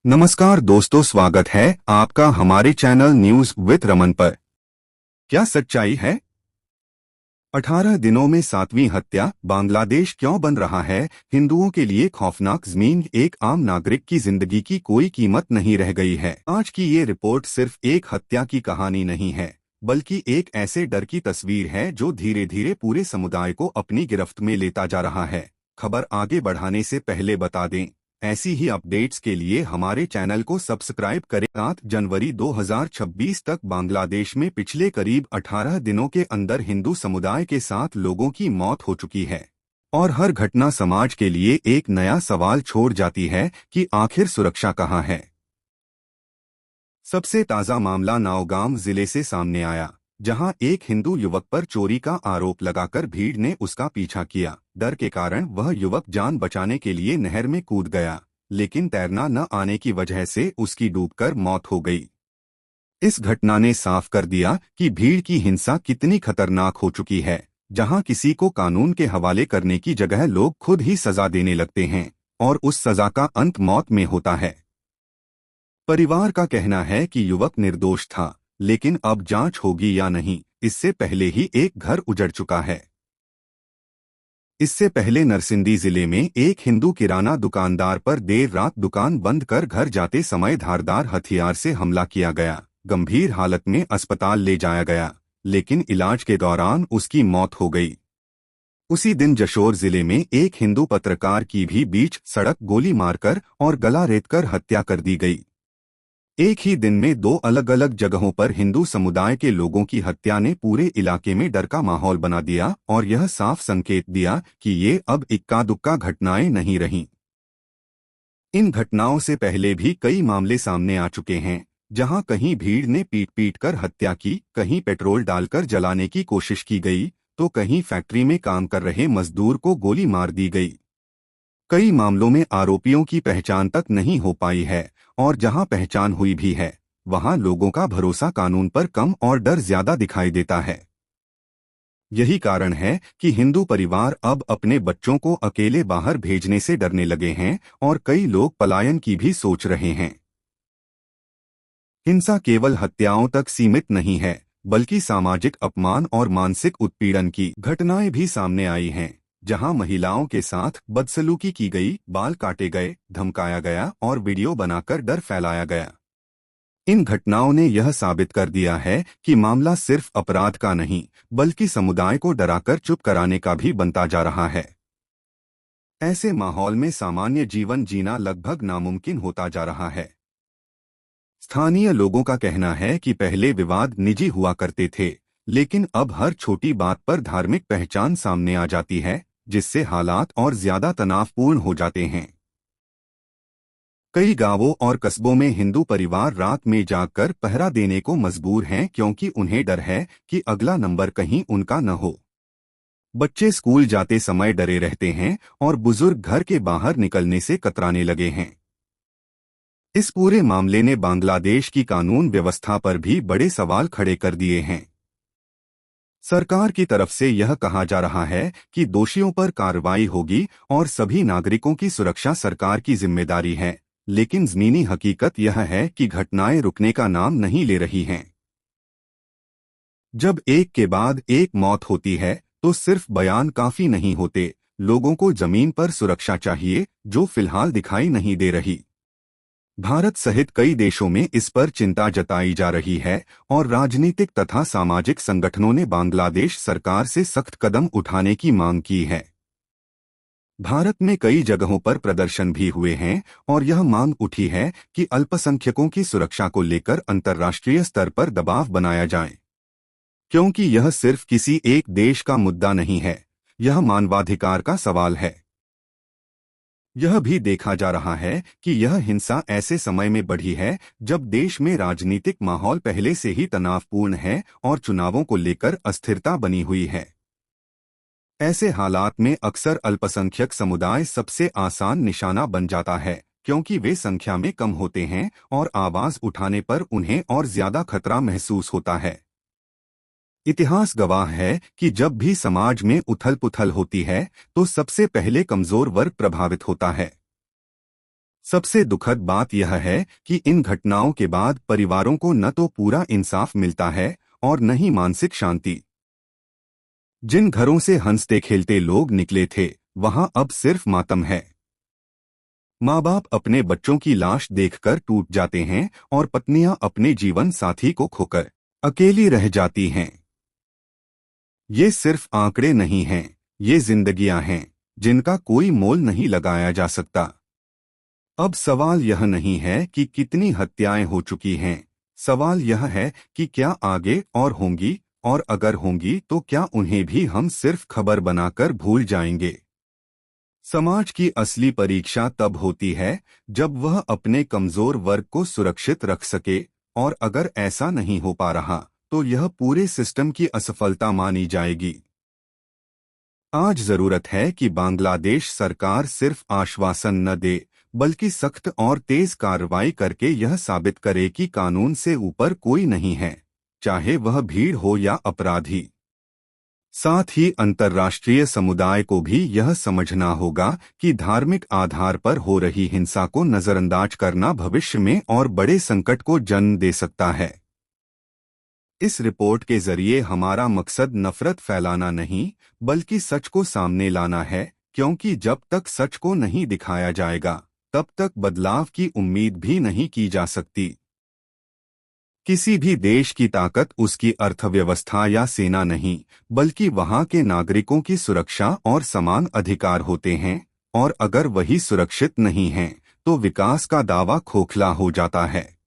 नमस्कार दोस्तों, स्वागत है आपका हमारे चैनल न्यूज विद रमन पर। क्या सच्चाई है? 18 दिनों में 7वीं हत्या, बांग्लादेश क्यों बन रहा है हिंदुओं के लिए खौफनाक ज़मीन। एक आम नागरिक की जिंदगी की कोई कीमत नहीं रह गई है। आज की ये रिपोर्ट सिर्फ एक हत्या की कहानी नहीं है, बल्कि एक ऐसे डर की तस्वीर है जो धीरे धीरे पूरे समुदाय को अपनी गिरफ्त में लेता जा रहा है। खबर आगे बढ़ाने से पहले बता दें, ऐसी ही अपडेट्स के लिए हमारे चैनल को सब्सक्राइब करें। 7 जनवरी 2026 तक बांग्लादेश में पिछले करीब 18 दिनों के अंदर हिंदू समुदाय के 7 लोगों की मौत हो चुकी है और हर घटना समाज के लिए एक नया सवाल छोड़ जाती है कि आखिर सुरक्षा कहाँ है। सबसे ताज़ा मामला नौगाम जिले से सामने आया, जहां एक हिंदू युवक पर चोरी का आरोप लगाकर भीड़ ने उसका पीछा किया। डर के कारण वह युवक जान बचाने के लिए नहर में कूद गया, लेकिन तैरना न आने की वजह से उसकी डूबकर मौत हो गई। इस घटना ने साफ कर दिया कि भीड़ की हिंसा कितनी खतरनाक हो चुकी है, जहां किसी को कानून के हवाले करने की जगह लोग खुद ही सजा देने लगते हैं और उस सजा का अंत मौत में होता है। परिवार का कहना है कि युवक निर्दोष था, लेकिन अब जांच होगी या नहीं, इससे पहले ही एक घर उजड़ चुका है। इससे पहले नरसिंदी जिले में एक हिंदू किराना दुकानदार पर देर रात दुकान बंद कर घर जाते समय धारदार हथियार से हमला किया गया। गंभीर हालत में अस्पताल ले जाया गया, लेकिन इलाज के दौरान उसकी मौत हो गई। उसी दिन जशोर जिले में एक हिंदू पत्रकार की भी बीच सड़क गोली मारकर और गला रेतकर हत्या कर दी गई। एक ही दिन में 2 अलग अलग जगहों पर हिंदू समुदाय के लोगों की हत्या ने पूरे इलाके में डर का माहौल बना दिया और यह साफ संकेत दिया कि ये अब इक्का दुक्का घटनाएं नहीं रहीं। इन घटनाओं से पहले भी कई मामले सामने आ चुके हैं, जहां कहीं भीड़ ने पीट पीट कर हत्या की, कहीं पेट्रोल डालकर जलाने की कोशिश की गई, तो कहीं फैक्ट्री में काम कर रहे मजदूर को गोली मार दी गई। कई मामलों में आरोपियों की पहचान तक नहीं हो पाई है और जहां पहचान हुई भी है, वहां लोगों का भरोसा कानून पर कम और डर ज्यादा दिखाई देता है। यही कारण है कि हिंदू परिवार अब अपने बच्चों को अकेले बाहर भेजने से डरने लगे हैं और कई लोग पलायन की भी सोच रहे हैं। हिंसा केवल हत्याओं तक सीमित नहीं है, बल्कि सामाजिक अपमान और मानसिक उत्पीड़न की घटनाएं भी सामने आई हैं, जहां महिलाओं के साथ बदसलूकी की गई, बाल काटे गए, धमकाया गया और वीडियो बनाकर डर फैलाया गया। इन घटनाओं ने यह साबित कर दिया है कि मामला सिर्फ अपराध का नहीं, बल्कि समुदाय को डराकर चुप कराने का भी बनता जा रहा है। ऐसे माहौल में सामान्य जीवन जीना लगभग नामुमकिन होता जा रहा है। स्थानीय लोगों का कहना है कि पहले विवाद निजी हुआ करते थे, लेकिन अब हर छोटी बात पर धार्मिक पहचान सामने आ जाती है, जिससे हालात और ज्यादा तनावपूर्ण हो जाते हैं। कई गांवों और कस्बों में हिंदू परिवार रात में जागकर पहरा देने को मजबूर हैं, क्योंकि उन्हें डर है कि अगला नंबर कहीं उनका न हो। बच्चे स्कूल जाते समय डरे रहते हैं और बुजुर्ग घर के बाहर निकलने से कतराने लगे हैं। इस पूरे मामले ने बांग्लादेश की कानून व्यवस्था पर भी बड़े सवाल खड़े कर दिए हैं। सरकार की तरफ से यह कहा जा रहा है कि दोषियों पर कार्रवाई होगी और सभी नागरिकों की सुरक्षा सरकार की जिम्मेदारी है, लेकिन ज़मीनी हकीकत यह है कि घटनाएं रुकने का नाम नहीं ले रही हैं। जब एक के बाद एक मौत होती है, तो सिर्फ बयान काफी नहीं होते, लोगों को जमीन पर सुरक्षा चाहिए, जो फिलहाल दिखाई नहीं दे रही। भारत सहित कई देशों में इस पर चिंता जताई जा रही है और राजनीतिक तथा सामाजिक संगठनों ने बांग्लादेश सरकार से सख्त कदम उठाने की मांग की है। भारत में कई जगहों पर प्रदर्शन भी हुए हैं और यह मांग उठी है कि अल्पसंख्यकों की सुरक्षा को लेकर अंतर्राष्ट्रीय स्तर पर दबाव बनाया जाए, क्योंकि यह सिर्फ किसी एक देश का मुद्दा नहीं है, यह मानवाधिकार का सवाल है। यह भी देखा जा रहा है कि यह हिंसा ऐसे समय में बढ़ी है जब देश में राजनीतिक माहौल पहले से ही तनावपूर्ण है और चुनावों को लेकर अस्थिरता बनी हुई है। ऐसे हालात में अक्सर अल्पसंख्यक समुदाय सबसे आसान निशाना बन जाता है, क्योंकि वे संख्या में कम होते हैं और आवाज उठाने पर उन्हें और ज्यादा खतरा महसूस होता है। इतिहास गवाह है कि जब भी समाज में उथल पुथल होती है, तो सबसे पहले कमजोर वर्ग प्रभावित होता है। सबसे दुखद बात यह है कि इन घटनाओं के बाद परिवारों को न तो पूरा इंसाफ मिलता है और न ही मानसिक शांति। जिन घरों से हंसते खेलते लोग निकले थे, वहां अब सिर्फ मातम है। माँ बाप अपने बच्चों की लाश देखकर टूट जाते हैं और पत्नियां अपने जीवन साथी को खोकर अकेली रह जाती हैं। ये सिर्फ आंकड़े नहीं हैं, ये जिंदगियां हैं जिनका कोई मोल नहीं लगाया जा सकता। अब सवाल यह नहीं है कि कितनी हत्याएं हो चुकी हैं, सवाल यह है कि क्या आगे और होंगी, और अगर होंगी तो क्या उन्हें भी हम सिर्फ खबर बनाकर भूल जाएंगे। समाज की असली परीक्षा तब होती है जब वह अपने कमजोर वर्ग को सुरक्षित रख सके, और अगर ऐसा नहीं हो पा रहा तो यह पूरे सिस्टम की असफलता मानी जाएगी। आज जरूरत है कि बांग्लादेश सरकार सिर्फ आश्वासन न दे, बल्कि सख्त और तेज कार्रवाई करके यह साबित करे कि कानून से ऊपर कोई नहीं है, चाहे वह भीड़ हो या अपराधी। साथ ही अंतर्राष्ट्रीय समुदाय को भी यह समझना होगा कि धार्मिक आधार पर हो रही हिंसा को नजरअंदाज करना भविष्य में और बड़े संकट को जन्म दे सकता है। इस रिपोर्ट के जरिए हमारा मकसद नफरत फैलाना नहीं, बल्कि सच को सामने लाना है, क्योंकि जब तक सच को नहीं दिखाया जाएगा, तब तक बदलाव की उम्मीद भी नहीं की जा सकती। किसी भी देश की ताकत उसकी अर्थव्यवस्था या सेना नहीं, बल्कि वहां के नागरिकों की सुरक्षा और समान अधिकार होते हैं, और अगर वही सुरक्षित नहीं हैं, तो विकास का दावा खोखला हो जाता है।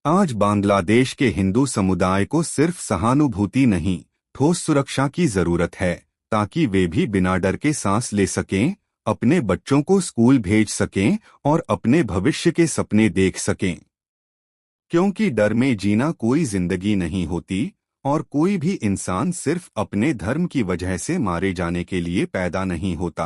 आज बांग्लादेश के हिंदू समुदाय को सिर्फ सहानुभूति नहीं, ठोस सुरक्षा की जरूरत है, ताकि वे भी बिना डर के सांस ले सकें, अपने बच्चों को स्कूल भेज सकें और अपने भविष्य के सपने देख सकें। क्योंकि डर में जीना कोई जिंदगी नहीं होती, और कोई भी इंसान सिर्फ अपने धर्म की वजह से मारे जाने के लिए पैदा नहीं होता।